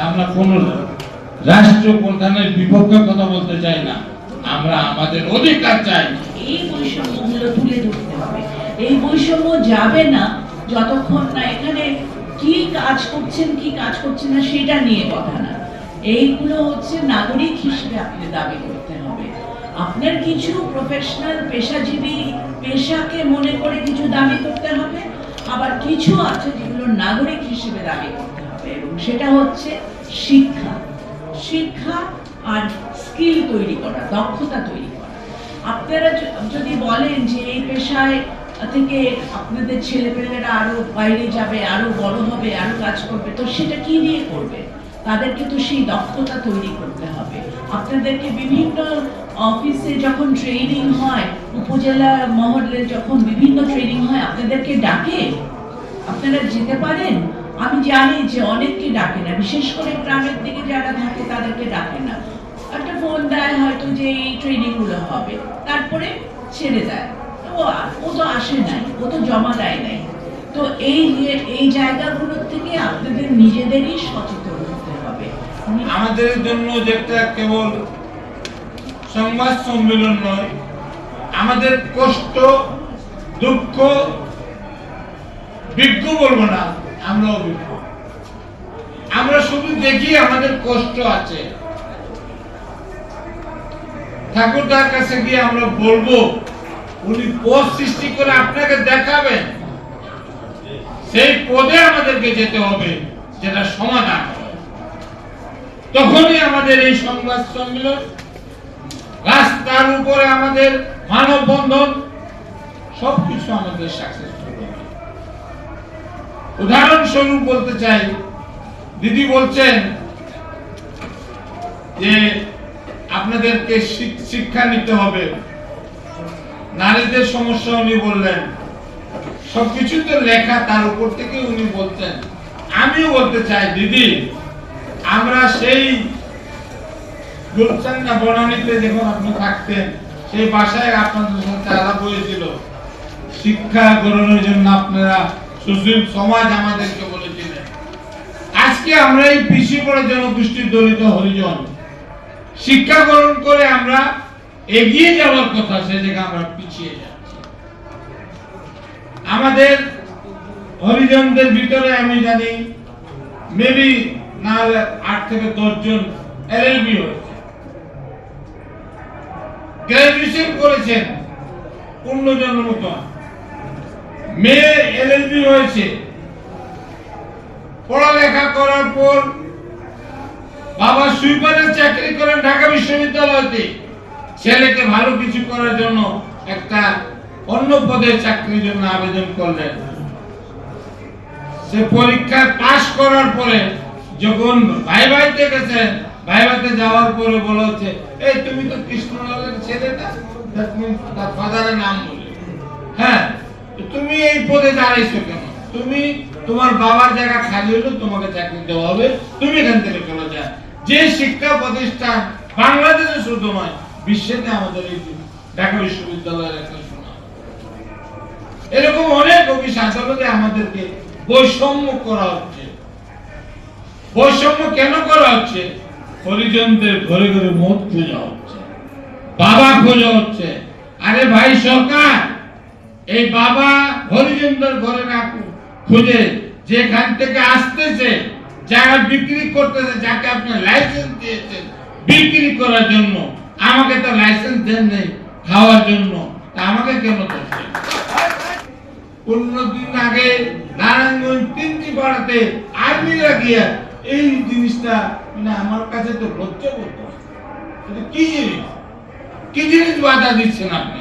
আমরা কোন রাষ্ট্রপ্রধানের বিপক্ষে কথা বলতে চাই না, আমরা আমাদের অধিকার চাই। এই বৈষম্যগুলো তুলে ধরতে হবে। এই বৈষম্য যাবে না যতক্ষণ না এখানে কি কাজ করছেন কি কাজ করছেন না সেটা নিয়ে কথা না। এইগুলো হচ্ছে নাগরিক হিসেবে আপনি দাবি করতে হবে। আপনার কিছু প্রফেশনাল পেশাজীবী পেশাকে মনে করে কিছু দাবি করতে হবে, আবার কিছু আছে যেগুলো নাগরিক হিসেবে দাবি করতে হবে, এবং সেটা হচ্ছে শিক্ষা। শিক্ষা আর স্কিল তৈরি করা, দক্ষতা তৈরি করা। আপনারা যদি বলেন যে এই পেশায় থেকে আপনাদের ছেলেপেলেরা আরো বাইরে যাবে, আরো বড় হবে, আরো কাজ করবে, তো সেটা কি দিয়ে করবে? তাদেরকে তো সেই দক্ষতা তৈরি করতে হবে। আপনাদেরকে বিভিন্ন অফিসে যখন ট্রেনিং হয়, উপজেলা মহলে যখন বিভিন্ন ট্রেনিং হয়, আপনাদেরকে ডাকে? আপনারা যেতে পারেন? আমি জানি যে অনেককে ডাকে না, বিশেষ করে গ্রামের দিকে যারা থাকে তাদেরকে ডাকে না। একটা ফোন দেয় হয়তো যে এই ট্রেনিং গুলো হবে, তারপরে ছেড়ে দেয়। ও তো আসে নাই, ও তো জমা দেয় নাই। তো এই জায়গাগুলোর থেকে আপনাদের নিজেদেরই সচেতন হতে হবে। আমাদের জন্য যেটা কেবল সংবাদ সম্মেলন নয়, আমাদের কষ্ট দুঃখ বিজ্ঞ বলবো না, আমরা অভিজ্ঞ। আমরা শুধু দেখি আমাদের কষ্ট আছে, ঠাকুরদার কাছে গিয়ে আমরা বলবো, উনি পথ সৃষ্টি করে আপনাকে দেখাবেন, সেই পদে আমাদেরকে যেতে হবে যেটা সমাধান হয়। তখনই আমাদের এই সংবাদ সম্মেলন, রাস্তার উপরে আমাদের মানববন্ধন সবকিছু আমাদের সাকসেসফুল হবে। উদাহরণস্বরূপ বলতে চাই, দিদি বলছেন যে আপনাদেরকে শিক্ষা নিতে হবে, নারীদের সমস্যা উনি বললেন, সবকিছু তো লেখা, তার উপর থেকে উনি বলছেন। আমিও বলতে চাই দিদি, আমরা সেই গুলশান্না বনানীতে যখন আপনি থাকতেন, সেই বাসায় আপনাদের সাথে আলাপ হয়েছিল, শিক্ষা গ্রহণের জন্য আপনারা সুশীল সমাজ আমাদেরকে বলেছিলেন। আজকে আমরা এই পিছিয়ে পড়া জনগোষ্ঠীর দলিত হরিজন শিক্ষা গ্রহণ করে আমরা এগিয়ে যাওয়ার কথা, সে জায়গায় আমরা পিছিয়ে যাচ্ছি। আমাদের হরিজনদের ভিতরে আমি জানি মেবি না 8 থেকে 10 জন এলএলবি হয়েছে, গ্রাজুয়েশন করেছেন 15 জনের মতো। মেয়ে এলএলবি হয়েছে, পড়ালেখা করার পর বাবা সুইপারের চাকরি করেন ঢাকা বিশ্ববিদ্যালয়তে, ছেলেকে ভালো কিছু করার জন্য একটা অন্য পদের চাকরির জন্য আবেদন করলেন। সে পরীক্ষা পাশ করার পরে যখন ভাইভাতে গেছেন, ভাইভাতে যাওয়ার পরে বলা হচ্ছে, এই তুমি তো কৃষ্ণলালের ছেলেটা, তুমি তার ফাদারের নাম বলে, হ্যাঁ তুমি এই পদে দাঁড়াইছো কেন? তুমি তোমার বাবার জায়গা খালি হলো, তোমাকে চাকরি দেওয়া হবে, তুমি এখান থেকে চলে যাও। যে শিক্ষা প্রতিষ্ঠান বাংলাদেশে শুধু নয়, বিশ্বেতে আমাদের এই ঢাকা বিশ্ববিদ্যালয়ের একটা সুনাম। এরকম অনেক অফিস আদালতে আমাদেরকে বৈষম্য করা হচ্ছে। বৈষম্য কেন করা হচ্ছে? হরিজনদের ঘরে ঘরে মত খোঁজা হচ্ছে, বাবা খোঁজা হচ্ছে। আরে ভাই সরকার, এই বাবা হরিজনদের ঘরে না খুঁজে যেখান থেকে আসতেছে, যারা বিক্রি করতেছে, যাকে আপনি লাইসেন্স দিয়েছেন বিক্রি করার জন্য, আমাকে তো লাইসেন্স দেন নেই খাওয়ার জন্য, তা আমাকে কেন করছেন? 15 দিন আগে নারায়ণগঞ্জ 3টি পাড়াতে আর্মিরা গিয়ে এই জিনিসটা, মানে আমার কাছে তো লজ্জা বোধ হয়। কি জিনিস, কি জিনিস বাধা দিচ্ছেন আপনি?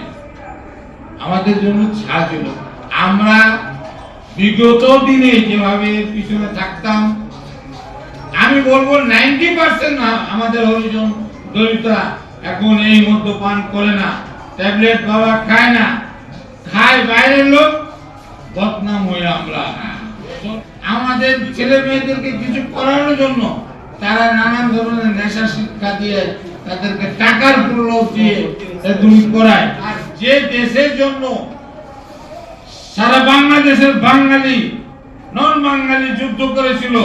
আমাদের জন্য ছাড় ছিল। আমরা বিগত দিনে যেভাবে পিছনে থাকতাম, আমি বলবো 90% আমাদের হরিজন দলিতরা এখন এই মদ্যপান করে না, ট্যাবলেট বাবা খায় না, খায় বাইরের লোক, বদনাম হয়ে আমরা। আমাদের ছেলে মেয়েদেরকে কিছু করানোর জন্য তারা নানান ধরনের নেশা শিক্ষা দিয়ে, তাদেরকে টাকার প্রলোভ দিয়ে এগুলি করায়। আর যে দেশের জন্য সারা বাংলাদেশের বাঙালি নন বাঙালি যুদ্ধ করেছিল,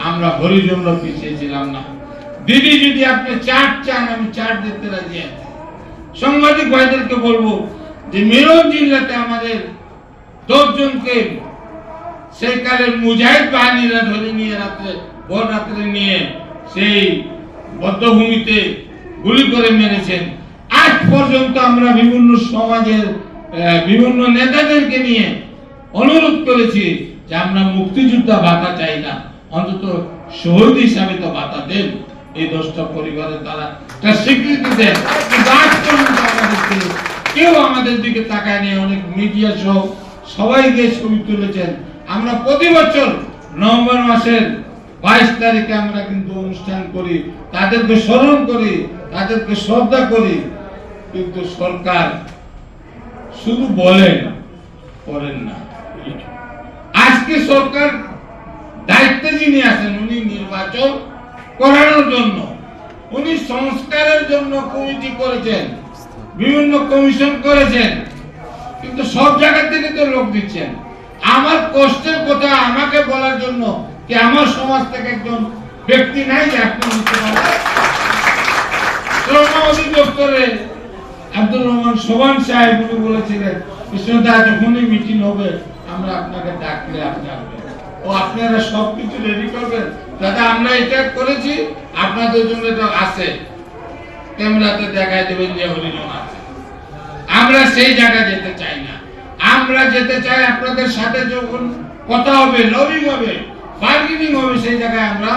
আমরা হরিজনরা পিছিয়ে ছিলাম না। দিদি যদি আপনি চার্ট চান, আমি চার্ট দিতে রাজি আছি। সাংবাদিক ভাইদেরকে বলবো যে মিরন জিল্লাতে আমাদের 10 জনকে সেই কালের মুজাহিদ বাহিনীরা ধরে নিয়ে ভোর রাত্রে নিয়ে সেই বদ্ধভূমিতে গুলি করে মেরেছেন। আজ পর্যন্ত আমরা বিভিন্ন সমাজের বিভিন্ন নেতাদেরকে নিয়ে অনুরোধ করেছি যে আমরা মুক্তিযোদ্ধা ভাতা চাই না, অন্তত শহীদ হিসাবে তো ভাতা দেন। এই 10টা পরিবারের তারা একটা স্বীকৃতি দেন, কিন্তু আজ পর্যন্ত কেউ আমাদের দিকে তাকায় নেই। অনেক মিডিয়া সহ সবাই গিয়ে ছবি তুলেছেন। আমরা প্রতি বছর নভেম্বর মাসের 22 তারিখে আমরা কিন্তু অনুষ্ঠান করি, তাদেরকে স্মরণ করি, তাদেরকে শ্রদ্ধা করি, কিন্তু সরকার শুধু বলেন, করেন না। আজকে সরকার দায়িত্বে যিনি আছেন, উনি নির্বাচন করানোর জন্য, উনি সংস্কারের জন্য কমিটি করেছেন, বিভিন্ন কমিশন করেছেন, কিন্তু সব জায়গা থেকে তো লোক দিচ্ছেন। আমার কষ্টের কথা আমাকে বলার জন্য কি আমার সমাজ থেকে একজন ব্যক্তি নাই যে আপনি নিতে পারেন? শ্রম অধিদপ্তরে আব্দুর রহমান সোবান সাহেব উনি বলেছিলেন, কৃষ্ণদা যখনই মিটিং হবে আমরা আপনাকে ডাকলে আপনি আসবেন, ও আপনারা সবকিছু রেডি করবেন। দাদা আমরা এটা করেছি, আপনাদের জন্য এটা আছে, ক্যামেরাতে দেখায় দেবেন যে হরিজন আছে। আমরা সেই জায়গায় যেতে চাই না। আমরা যেতে চাই আপনাদের সাথে যখন কথা হবে, লবিং হবে, বার্গেনিং হবে, সেই জায়গায় আমরা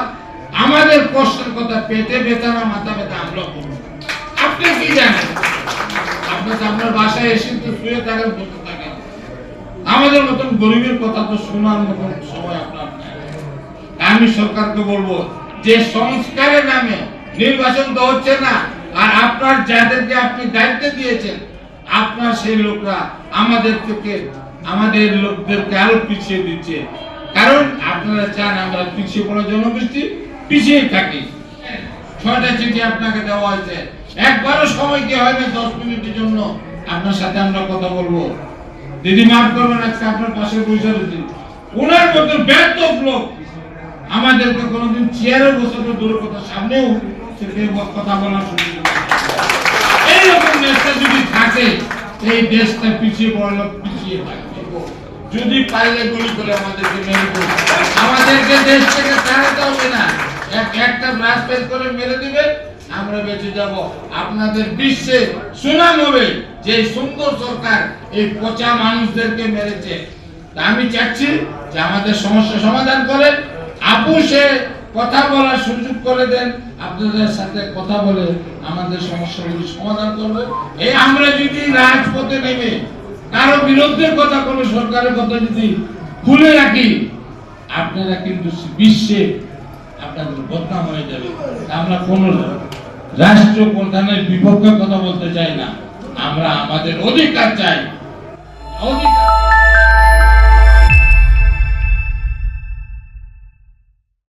আমাদের কষ্টের কথা পেটে ব্যথা না মাথা ব্যথা আমরা বলবো। আপনি কি জানেন? আপনার বাসায় এসে তো শুয়ে থাকেন, বসে থাকেন, আমাদের মতন গরিবের কথা তো শোনার মতন সময় আপনার নাই। আমি সরকারকে বলবো যে সংস্কারের নামে নির্বাচন তো হচ্ছে না, আর আপনার যাদেরকে আপনি দায়িত্ব দিয়েছেন আপনার সেই লোকরা আমাদের লোকদেরকে আরো পিছিয়ে দিচ্ছে। কারণ আপনারা চান আমরা পিছিয়ে পড়া জনগোষ্ঠী পিছিয়ে থাকি। 6টা চিঠি আপনাকে দেওয়া হয়েছে, একবারও সময় কি হয়নি 10 মিনিটের জন্য আপনার সাথে আমরা কথা বলবো। দিদি মাফ করবেন, আজকে আপনার পাশে বসে রয়েছি, ওনার মতো ব্যর্থ লোক আমাদেরকে কোনোদিন চেয়ারে বসে দূরের কথা সামনেও কথা বলার সুযোগ। এইরকম নেতা যদি থাকে এই দেশটা পিছিয়ে পড়লো, পিছিয়ে থাকবে। যদি পারলে গুলি করে আমাদেরকে মেরে দেবে, আমাদেরকে দেশ থেকে তাড়াতে হবে না, একটা ব্রাশ পেজ করে মেরে দিবে, আমরা বেঁচে যাব। আপনাদের বিশ্বে সুনাম হবে যে সুন্দর সরকার এই পচা মানুষদেরকে মেরেছে। আমি চাচ্ছি যে আমাদের সমস্যা সমাধান করেন, আপোষে কথা বলার সুযোগ করে দেন, আপনাদের সাথে কথা বলে আমাদের সমস্যাগুলি সমাধান করবে। এই আমরা যদি রাজপথে নেমে কারো বিরুদ্ধে কথা, কোনো সরকারের কথা যদি খুলে রাখি, আপনারা কিন্তু বিশ্বে আপনাদের বদনাম হয়ে যাবে। আমরা কোন রাষ্ট্র প্রধানের বিপক্ষে কথা বলতে চাই না, আমরা আমাদের অধিকার চাই। অধিকার